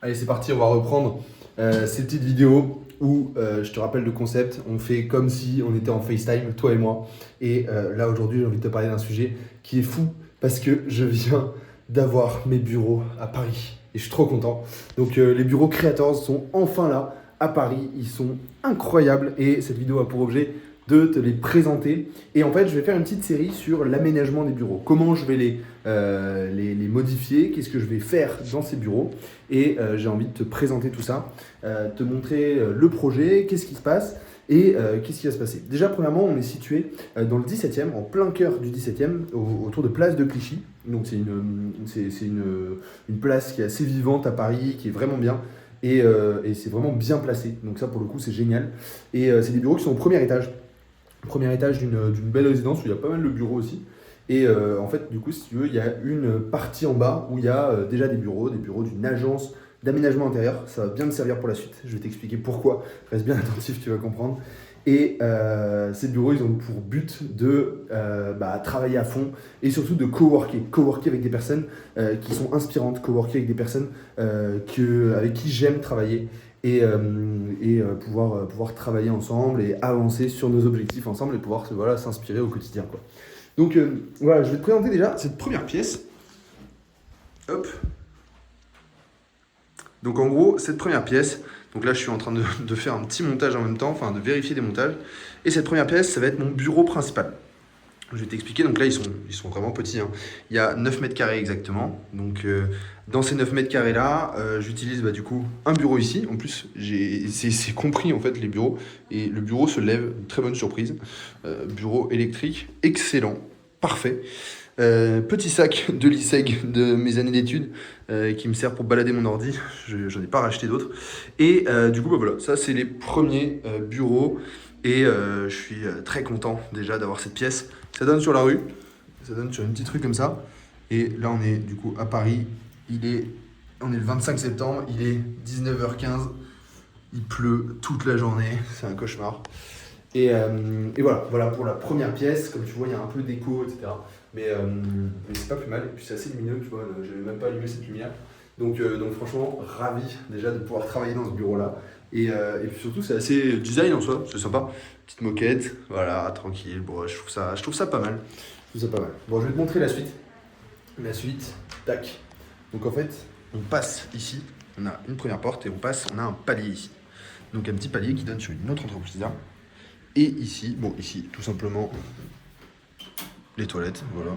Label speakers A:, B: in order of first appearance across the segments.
A: Allez, c'est parti, on va reprendre ces petites vidéos où je te rappelle le concept. On fait comme si on était en FaceTime, toi et moi. Et là, aujourd'hui, j'ai envie de te parler d'un sujet qui est fou parce que je viens d'avoir mes bureaux à Paris. Et je suis trop content. Donc, les bureaux Creators sont enfin là à Paris. Ils sont incroyables. Et cette vidéo a pour objet de te les présenter. Et en fait, je vais faire une petite série sur l'aménagement des bureaux. Comment je vais les modifier, qu'est-ce que je vais faire dans ces bureaux. Et j'ai envie de te présenter tout ça, te montrer le projet, qu'est-ce qui se passe et qu'est-ce qui va se passer. Déjà, premièrement, on est situé dans le 17e, en plein cœur du 17e, autour de Place de Clichy. Donc c'est une place qui est assez vivante à Paris, qui est vraiment bien. Et c'est vraiment bien placé. Donc ça, pour le coup, c'est génial. Et c'est des bureaux qui sont au premier étage. Premier étage d'une belle résidence où il y a pas mal de bureaux aussi. Et en fait, du coup, si tu veux, il y a une partie en bas où il y a déjà des bureaux d'une agence d'aménagement intérieur. Ça va bien me servir pour la suite. Je vais t'expliquer pourquoi. Reste bien attentif, tu vas comprendre. Et ces bureaux, ils ont pour but de travailler à fond et surtout de coworker. Coworker avec des personnes qui sont inspirantes, coworker avec des personnes avec qui j'aime travailler et pouvoir travailler ensemble et avancer sur nos objectifs ensemble et pouvoir voilà, s'inspirer au quotidien, quoi. Donc voilà, je vais te présenter déjà cette première pièce. Hop. Donc en gros, cette première pièce, donc là je suis en train de faire un petit montage en même temps, enfin de vérifier des montages. Et cette première pièce, ça va être mon bureau principal. Je vais t'expliquer, donc là ils sont vraiment petits, hein. Il y a 9 mètres carrés exactement. Donc dans ces 9 mètres carrés là, j'utilise du coup un bureau ici. En plus, c'est compris en fait les bureaux. Et le bureau se lève, une très bonne surprise. Bureau électrique, excellent, parfait. Petit sac de l'ISEG de mes années d'études qui me sert pour balader mon ordi. J'en ai pas racheté d'autres. Et du coup, voilà, ça c'est les premiers bureaux. Et je suis très content déjà d'avoir cette pièce. Ça donne sur la rue, ça donne sur une petite rue comme ça. Et là, on est du coup à Paris. On est le 25 septembre, il est 19h15. Il pleut toute la journée, c'est un cauchemar. Et voilà pour la première pièce. Comme tu vois, il y a un peu d'écho, etc. Mais c'est pas plus mal. Et puis c'est assez lumineux, tu vois. Je n'avais même pas allumé cette lumière. Donc franchement, ravi déjà de pouvoir travailler dans ce bureau-là. Et puis surtout, c'est assez design en soi, c'est sympa. Petite moquette, voilà, tranquille. Bon, je trouve ça pas mal. Je trouve ça pas mal. Bon, je vais te montrer la suite. La suite, tac. Donc en fait, on passe ici, on a une première porte et on a un palier ici. Donc un petit palier qui donne sur une autre entreprise là. Et ici, tout simplement, les toilettes, voilà.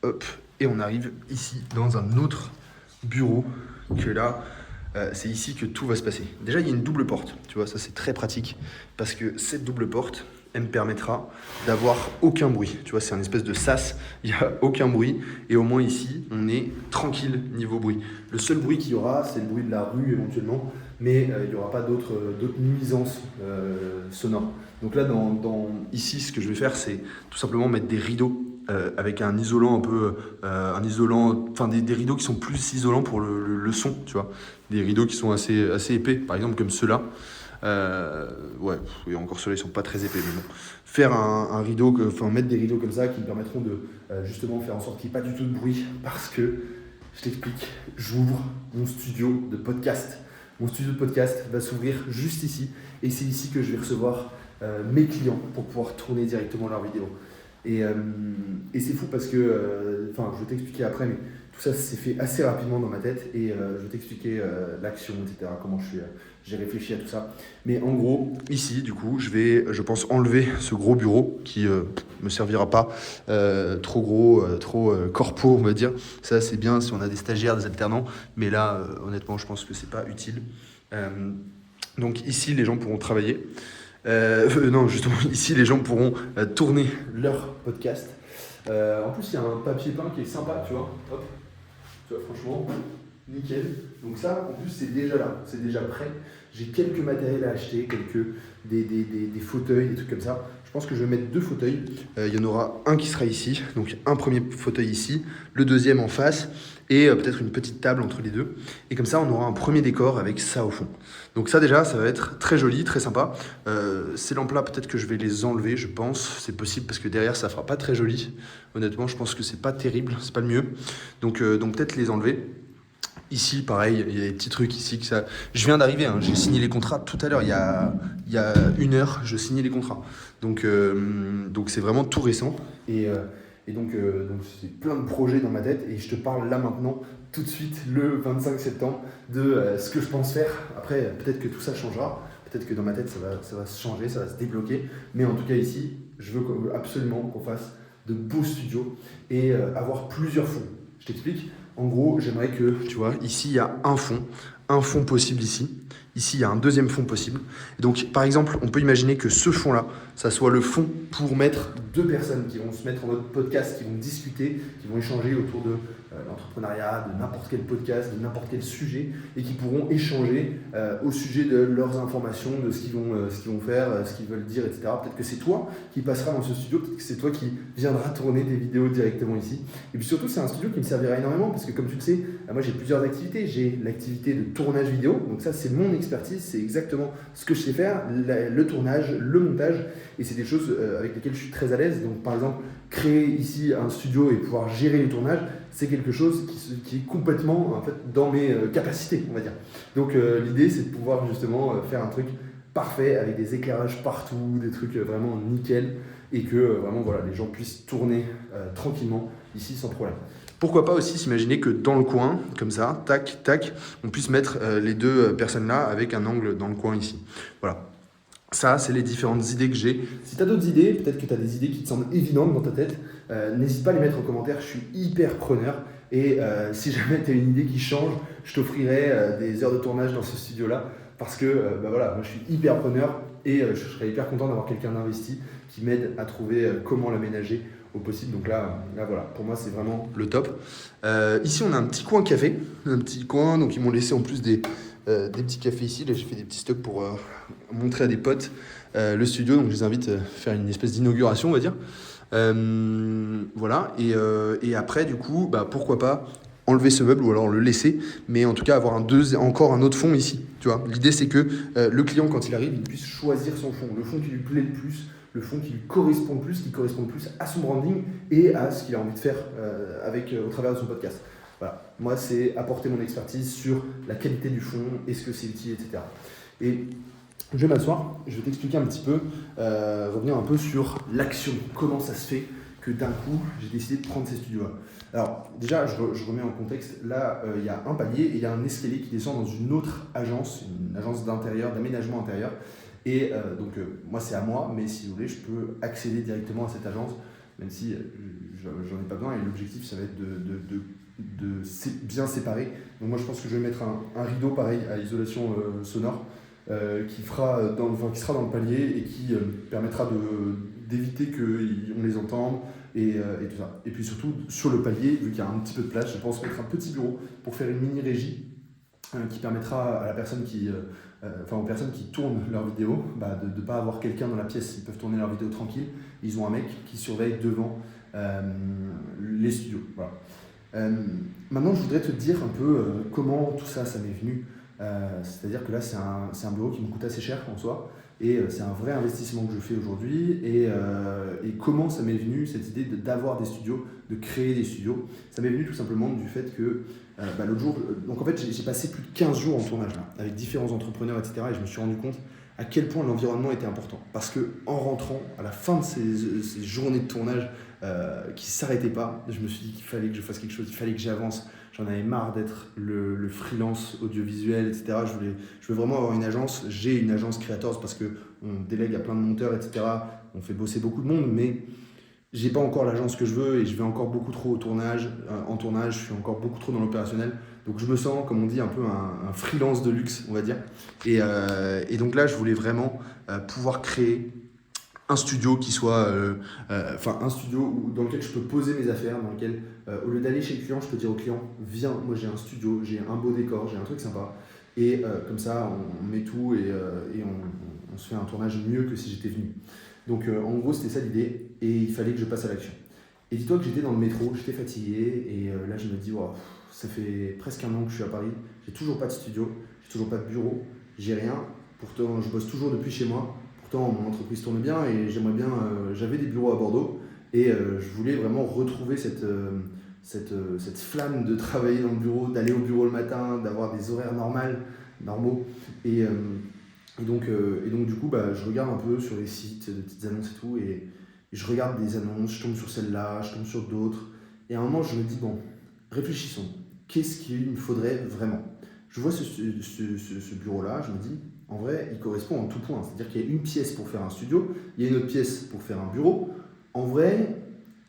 A: Hop, et on arrive ici dans un autre bureau que là, c'est ici que tout va se passer. Déjà, il y a une double porte, tu vois, ça c'est très pratique parce que cette double porte, elle me permettra d'avoir aucun bruit. Tu vois, c'est un espèce de sas, il n'y a aucun bruit et au moins ici, on est tranquille niveau bruit. Le seul bruit qu'il y aura, c'est le bruit de la rue éventuellement, mais il n'y aura pas d'autres d'autres nuisances sonores. Donc là, ici, ce que je vais faire, c'est tout simplement mettre des rideaux avec un isolant un peu, enfin des rideaux qui sont plus isolants pour le son, tu vois. Des rideaux qui sont assez épais, par exemple comme ceux-là. Ouais, et encore ceux-là, ils sont pas très épais, mais bon. Faire un rideau, mettre des rideaux comme ça qui me permettront de justement faire en sorte qu'il n'y ait pas du tout de bruit, parce que, je t'explique, j'ouvre mon studio de podcast. Mon studio de podcast va s'ouvrir juste ici, et c'est ici que je vais recevoir mes clients pour pouvoir tourner directement leurs vidéos. Et c'est fou parce que, je vais t'expliquer après, mais tout ça s'est fait assez rapidement dans ma tête et je vais t'expliquer l'action, etc., comment j'ai réfléchi à tout ça. Mais en gros, ici, du coup, je pense, enlever ce gros bureau qui me servira pas, trop gros, trop corpo, on va dire. Ça, c'est bien si on a des stagiaires, des alternants, mais là, honnêtement, je pense que c'est pas utile. Donc ici, les gens pourront travailler. Non, justement, ici, les gens pourront tourner leur podcast. En plus, il y a un papier peint qui est sympa, tu vois. Hop, tu vois, franchement, nickel. Donc ça, en plus, c'est déjà là, c'est déjà prêt. J'ai quelques matériels à acheter, des fauteuils, des trucs comme ça. Je pense que je vais mettre 2 fauteuils. Il y en aura un qui sera ici, donc un premier fauteuil ici, le deuxième en face, et peut-être une petite table entre les deux. Et comme ça, on aura un premier décor avec ça au fond. Donc ça déjà, ça va être très joli, très sympa. Ces lampes-là, peut-être que je vais les enlever, je pense. C'est possible parce que derrière, ça fera pas très joli. Honnêtement, je pense que c'est pas terrible, c'est pas le mieux. Donc peut-être les enlever. Ici, pareil, il y a des petits trucs ici que ça. Je viens d'arriver, hein, j'ai signé les contrats tout à l'heure, il y a 1 heure, je signais les contrats. Donc c'est vraiment tout récent. Donc c'est plein de projets dans ma tête et je te parle là maintenant, tout de suite, le 25 septembre, de ce que je pense faire. Après, peut-être que tout ça changera, peut-être que dans ma tête ça va se changer, ça va se débloquer. Mais en tout cas ici, je veux absolument qu'on fasse de beaux studios et avoir plusieurs fonds. Je t'explique. En gros, j'aimerais que, tu vois, ici, il y a un fond possible ici. Ici, il y a un deuxième fond possible. Donc, par exemple, on peut imaginer que ce fond-là, ça soit le fond pour mettre 2 personnes qui vont se mettre en mode podcast, qui vont discuter, qui vont échanger autour de l'entrepreneuriat, de n'importe quel podcast, de n'importe quel sujet, et qui pourront échanger au sujet de leurs informations, de ce qu'ils vont faire, ce qu'ils veulent dire, etc. Peut-être que c'est toi qui passeras dans ce studio, peut-être que c'est toi qui viendras tourner des vidéos directement ici. Et puis surtout, c'est un studio qui me servira énormément, parce que comme tu le sais, moi j'ai plusieurs activités. J'ai l'activité de tournage vidéo, donc ça c'est mon expertise, c'est exactement ce que je sais faire, le tournage, le montage, et c'est des choses avec lesquelles je suis très à l'aise. Donc par exemple, créer ici un studio et pouvoir gérer les tournages, c'est quelque chose qui est complètement en fait, dans mes capacités, on va dire. Donc l'idée c'est de pouvoir justement faire un truc parfait avec des éclairages partout, des trucs vraiment nickel, et que vraiment voilà, les gens puissent tourner tranquillement ici sans problème. Pourquoi pas aussi s'imaginer que dans le coin, comme ça, tac, tac, on puisse mettre les 2 personnes là avec un angle dans le coin ici. Voilà. Ça, c'est les différentes idées que j'ai. Si tu as d'autres idées, peut-être que tu as des idées qui te semblent évidentes dans ta tête, n'hésite pas à les mettre en commentaire, je suis hyper preneur. Et si jamais tu as une idée qui change, je t'offrirai des heures de tournage dans ce studio-là. Parce que voilà, moi je suis hyper preneur et je serais hyper content d'avoir quelqu'un d'investi qui m'aide à trouver comment l'aménager au possible. Donc là voilà, pour moi c'est vraiment le top. Ici on a un petit coin café, un petit coin, donc ils m'ont laissé en plus des petits cafés ici. Là j'ai fait des petits stocks pour montrer à des potes le studio, donc je les invite à faire une espèce d'inauguration on va dire. Voilà, et après du coup, pourquoi pas enlever ce meuble ou alors le laisser, mais en tout cas avoir encore un autre fond ici. Tu vois, l'idée c'est que le client quand il arrive, il puisse choisir son fond, le fond qui lui plaît le plus, le fond qui lui correspond le plus, qui correspond le plus à son branding et à ce qu'il a envie de faire au travers de son podcast. Voilà, moi c'est apporter mon expertise sur la qualité du fond, est-ce que c'est utile, etc. Et je vais m'asseoir, je vais t'expliquer un petit peu, revenir un peu sur l'action, comment ça se fait que d'un coup, j'ai décidé de prendre ces studios-là. Alors déjà, je remets en contexte, là, il y a un palier et il y a un escalier qui descend dans une autre agence, une agence d'intérieur, d'aménagement intérieur. Et donc, moi, c'est à moi, mais si vous voulez, je peux accéder directement à cette agence, même si j'en ai pas besoin. Et l'objectif, ça va être de bien séparer. Donc moi, je pense que je vais mettre un rideau, pareil, à isolation sonore, qui sera dans le palier et qui permettra d'éviter qu'on les entende et tout ça. Et puis surtout, sur le palier, vu qu'il y a un petit peu de place, je pense mettre un petit bureau pour faire une mini-régie qui permettra à la personne aux personnes qui tournent leurs vidéos de ne pas avoir quelqu'un dans la pièce. Ils peuvent tourner leurs vidéos tranquilles. Ils ont un mec qui surveille devant les studios. Voilà. Maintenant, je voudrais te dire un peu comment tout ça m'est venu. C'est-à-dire que là, c'est un bureau qui me coûte assez cher en soi. Et c'est un vrai investissement que je fais aujourd'hui. Et comment ça m'est venu, cette idée d'avoir des studios, de créer des studios? Ça m'est venu tout simplement du fait que l'autre jour, donc en fait j'ai passé plus de 15 jours en tournage là, avec différents entrepreneurs, etc. Et je me suis rendu compte à quel point l'environnement était important. Parce qu'en rentrant, à la fin de ces journées de tournage qui ne s'arrêtaient pas, je me suis dit qu'il fallait que je fasse quelque chose, il fallait que j'avance. J'en avais marre d'être le freelance audiovisuel, etc. Je veux vraiment avoir une agence. J'ai une agence Creators parce qu'on délègue à plein de monteurs, etc. On fait bosser beaucoup de monde, mais j'ai pas encore l'agence que je veux et je vais encore beaucoup trop au tournage. En tournage, je suis encore beaucoup trop dans l'opérationnel. Donc je me sens, comme on dit, un peu un freelance de luxe, on va dire. Et donc là, je voulais vraiment pouvoir créer un studio qui soit, un studio dans lequel je peux poser mes affaires, dans lequel, au lieu d'aller chez le client, je peux dire au client, viens, moi j'ai un studio, j'ai un beau décor, j'ai un truc sympa. Et comme ça, on met tout et on se fait un tournage mieux que si j'étais venu. Donc en gros, c'était ça l'idée et il fallait que je passe à l'action. Et dis-toi que j'étais dans le métro, j'étais fatigué et là je me dis, wow, ça fait presque 1 an que je suis à Paris, j'ai toujours pas de studio, j'ai toujours pas de bureau, j'ai rien. Pourtant, je bosse toujours depuis chez moi. Pourtant, mon entreprise tourne bien et j'aimerais bien. J'avais des bureaux à Bordeaux et je voulais vraiment retrouver cette flamme de travailler dans le bureau, d'aller au bureau le matin, d'avoir des horaires normaux. Et donc, du coup, je regarde un peu sur les sites, de petites annonces et tout, et je regarde des annonces, je tombe sur celle-là, je tombe sur d'autres. Et à un moment, je me dis, bon, réfléchissons. Qu'est-ce qu'il me faudrait vraiment? Je vois ce bureau-là, je me dis, en vrai, il correspond en tout point. C'est-à-dire qu'il y a une pièce pour faire un studio, il y a une autre pièce pour faire un bureau. En vrai,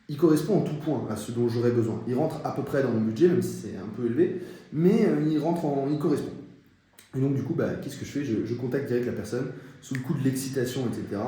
A: il correspond en tout point à ce dont j'aurais besoin. Il rentre à peu près dans mon budget, même si c'est un peu élevé, mais il correspond. Et donc, du coup, qu'est-ce que je fais? Je contacte direct la personne, sous le coup de l'excitation, etc.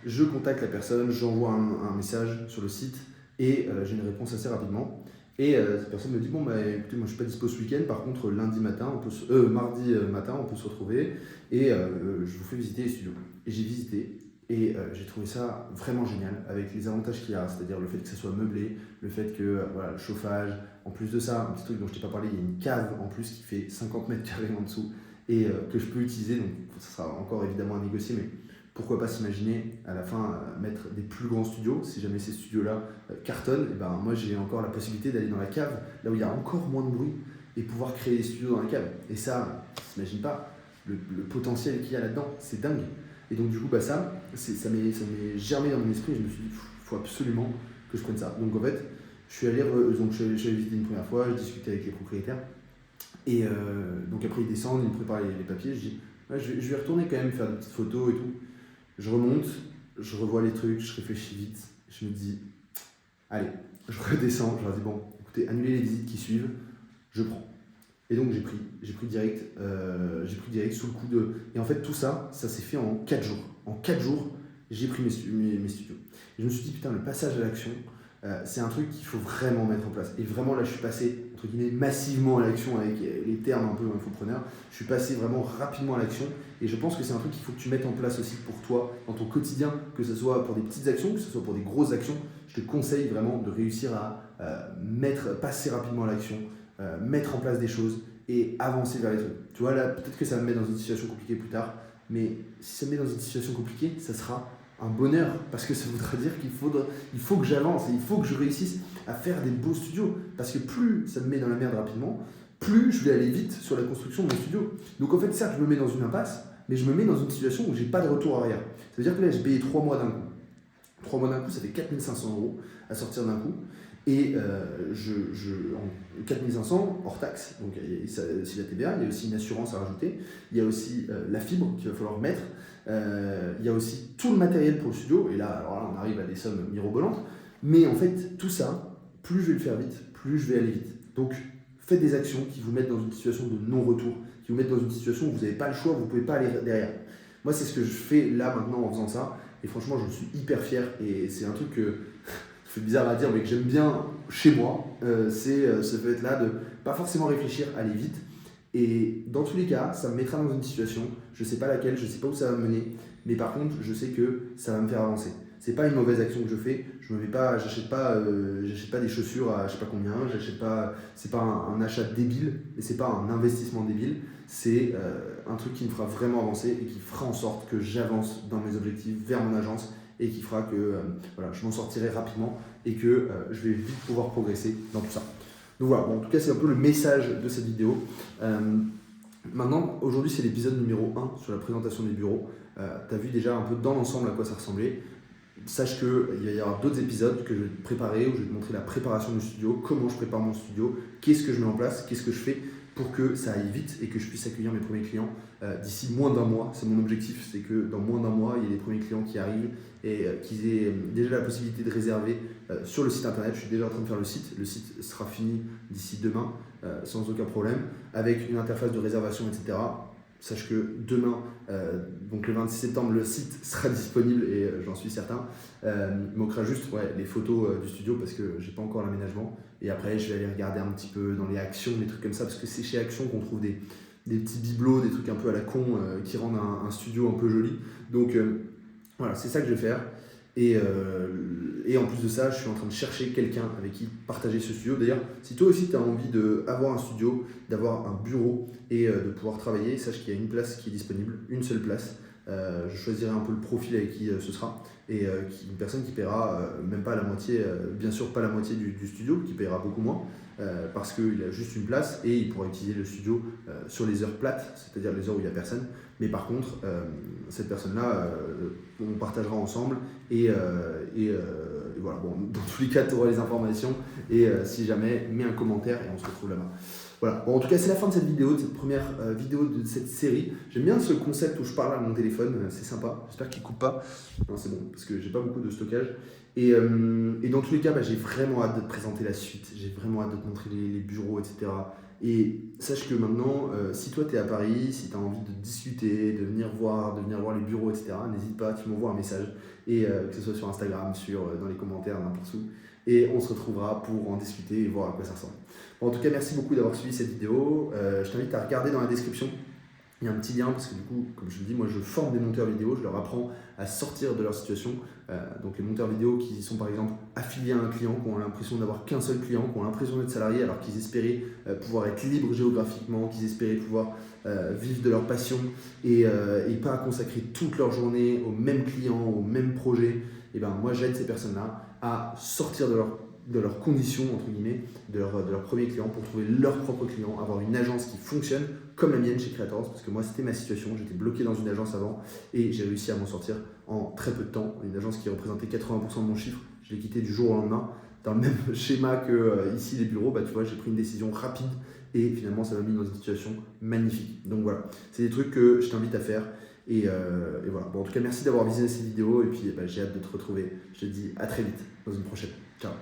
A: Je contacte la personne, j'envoie un message sur le site et j'ai une réponse assez rapidement. Et cette personne me dit, bon, écoutez, moi je suis pas dispo ce week-end, par contre, mardi matin, on peut se retrouver et je vous fais visiter les studios. Et j'ai visité et j'ai trouvé ça vraiment génial avec les avantages qu'il y a, c'est-à-dire le fait que ça soit meublé, le fait que voilà, le chauffage, en plus de ça, un petit truc dont je t'ai pas parlé, il y a une cave en plus qui fait 50 mètres carrés en dessous et que je peux utiliser, donc ça sera encore évidemment à négocier, mais pourquoi pas s'imaginer à la fin mettre des plus grands studios, si jamais ces studios-là cartonnent, et moi j'ai encore la possibilité d'aller dans la cave, là où il y a encore moins de bruit, et pouvoir créer des studios dans la cave. Et ça, t'imagines pas le potentiel qu'il y a là-dedans, c'est dingue. Et donc du coup, ça m'est germé dans mon esprit, et je me suis dit, il faut absolument que je prenne ça. Donc en fait, je suis allé visiter une première fois, je discutais avec les propriétaires, et donc après ils descendent, ils me préparent les papiers, je dis, ouais, je vais retourner quand même faire des petites photos et tout. Je remonte, je revois les trucs, je réfléchis vite, je me dis, allez, je redescends, je leur dis, bon, écoutez, annulez les visites qui suivent, je prends. Et donc j'ai pris direct sous le coup de... Et en fait tout ça s'est fait en 4 jours. En 4 jours, j'ai pris mes studios. Et je me suis dit, putain, le passage à l'action, c'est un truc qu'il faut vraiment mettre en place. Et vraiment là, je suis passé, entre guillemets, massivement à l'action avec les termes un peu infopreneurs. Je suis passé vraiment rapidement à l'action. Et je pense que c'est un truc qu'il faut que tu mettes en place aussi pour toi, dans ton quotidien, que ce soit pour des petites actions, que ce soit pour des grosses actions. Je te conseille vraiment de réussir à passer rapidement à l'action, mettre en place des choses et avancer vers les trucs. Tu vois, là, peut-être que ça me met dans une situation compliquée plus tard, mais si ça me met dans une situation compliquée, ça sera un bonheur, parce que ça voudra dire qu'il faut que j'avance et il faut que je réussisse à faire des beaux studios, parce que plus ça me met dans la merde rapidement, plus je vais aller vite sur la construction de mon studio. Donc en fait, certes, je me mets dans une impasse, mais je me mets dans une situation où j'ai pas de retour arrière. Ça veut dire que là, j'ai payé 3 mois d'un coup. 3 mois d'un coup, ça fait 4 500 € à sortir d'un coup. Et 4 500 hors taxe, donc il y a aussi la TVA, il y a aussi une assurance à rajouter, il y a aussi la fibre qu'il va falloir mettre, il y a aussi tout le matériel pour le studio, et là, alors là on arrive à des sommes mirobolantes, mais en fait tout ça, plus je vais le faire vite, plus je vais aller vite. Donc faites des actions qui vous mettent dans une situation de non-retour, qui vous mettent dans une situation où vous n'avez pas le choix, vous ne pouvez pas aller derrière. Moi c'est ce que je fais là maintenant en faisant ça, et franchement je suis hyper fier, et c'est un truc que... c'est bizarre à dire, mais que j'aime bien chez moi, c'est ce fait-là de pas forcément réfléchir, aller vite. Et dans tous les cas, ça me mettra dans une situation, je ne sais pas laquelle, je ne sais pas où ça va me mener, mais par contre, je sais que ça va me faire avancer. C'est pas une mauvaise action que je fais, j'achète pas des chaussures à je sais pas combien, c'est pas un achat débile, et c'est pas un investissement débile, c'est un truc qui me fera vraiment avancer et qui fera en sorte que j'avance dans mes objectifs vers mon agence, et qui fera que je m'en sortirai rapidement et que je vais vite pouvoir progresser dans tout ça. Donc voilà, en tout cas c'est un peu le message de cette vidéo. Maintenant, aujourd'hui c'est l'épisode numéro 1 sur la présentation des bureaux. Tu as vu déjà un peu dans l'ensemble à quoi ça ressemblait. Sache qu'il va y avoir d'autres épisodes que je vais te préparer, où je vais te montrer la préparation du studio, comment je prépare mon studio, qu'est-ce que je mets en place, qu'est-ce que je fais pour que ça aille vite et que je puisse accueillir mes premiers clients d'ici moins d'un mois. C'est mon objectif, c'est que dans moins d'un mois, il y ait les premiers clients qui arrivent et qu'ils aient déjà la possibilité de réserver sur le site internet. Je suis déjà en train de faire le site sera fini d'ici demain sans aucun problème, avec une interface de réservation, etc. Sache que demain, donc le 26 septembre, le site sera disponible et j'en suis certain. Il manquera juste les photos du studio parce que j'ai pas encore l'aménagement. Et après, je vais aller regarder un petit peu dans les actions, des trucs comme ça, parce que c'est chez Action qu'on trouve des petits bibelots, des trucs un peu à la con qui rendent un studio un peu joli. Donc voilà, c'est ça que je vais faire. Et en plus de ça, je suis en train de chercher quelqu'un avec qui partager ce studio. D'ailleurs, si toi aussi tu as envie d'avoir un studio, d'avoir un bureau et de pouvoir travailler, sache qu'il y a une place qui est disponible, une seule place. Je choisirai un peu le profil avec qui ce sera. Et une personne qui paiera même pas la moitié, bien sûr pas la moitié du studio, qui paiera beaucoup moins, parce qu'il a juste une place et il pourra utiliser le studio sur les heures plates, c'est-à-dire les heures où il n'y a personne. Mais par contre, cette personne-là, on partagera ensemble et voilà. Bon, dans tous les cas, tu auras les informations et si jamais, mets un commentaire et on se retrouve là-bas. Voilà. Bon, en tout cas, c'est la fin de cette vidéo, de cette première vidéo de cette série. J'aime bien ce concept où je parle à mon téléphone, c'est sympa. J'espère qu'il ne coupe pas. Non, c'est bon, parce que j'ai pas beaucoup de stockage. Et dans tous les cas, j'ai vraiment hâte de te présenter la suite. J'ai vraiment hâte de te montrer les bureaux, etc. Et sache que maintenant, si toi tu es à Paris, si tu as envie de discuter, de venir voir les bureaux, etc., n'hésite pas, tu m'envoies un message, et que ce soit sur Instagram, dans les commentaires, n'importe où. Et on se retrouvera pour en discuter et voir à quoi ça ressemble. Bon, en tout cas, merci beaucoup d'avoir suivi cette vidéo. Je t'invite à regarder dans la description. Il y a un petit lien parce que du coup, comme je le dis, moi je forme des monteurs vidéo, je leur apprends à sortir de leur situation. Donc les monteurs vidéo qui sont par exemple affiliés à un client, qui ont l'impression d'avoir qu'un seul client, qui ont l'impression d'être salariés alors qu'ils espéraient pouvoir être libres géographiquement, qu'ils espéraient pouvoir vivre de leur passion et pas consacrer toute leur journée au même client, au même projet. Et ben moi j'aide ces personnes-là à sortir de leurs conditions, entre guillemets, de leur premier client pour trouver leur propre client, avoir une agence qui fonctionne comme la mienne chez Creators, parce que moi c'était ma situation, j'étais bloqué dans une agence avant et j'ai réussi à m'en sortir en très peu de temps. Une agence qui représentait 80% de mon chiffre, je l'ai quitté du jour au lendemain. Dans le même schéma que ici les bureaux, tu vois, j'ai pris une décision rapide et finalement ça m'a mis dans une situation magnifique. Donc voilà, c'est des trucs que je t'invite à faire. Et voilà. Bon, en tout cas, merci d'avoir visionné cette vidéo et puis j'ai hâte de te retrouver. Je te dis à très vite dans une prochaine. Ciao.